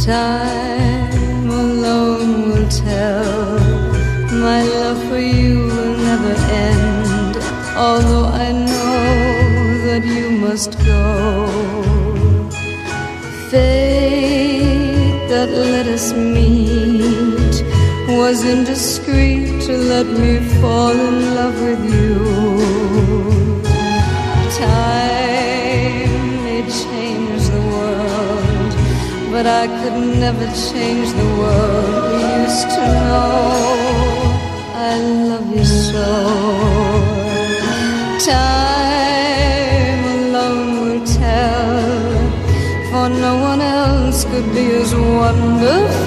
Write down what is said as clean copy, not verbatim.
Time alone will tell. My love for you will never end, although I know that you must go. Fate that let us meet was indiscreet to let me fall in love with you. Time may change the world, but I could never change the world we used to know. I love you so. Time alone will tell, for no one else could be as wonderful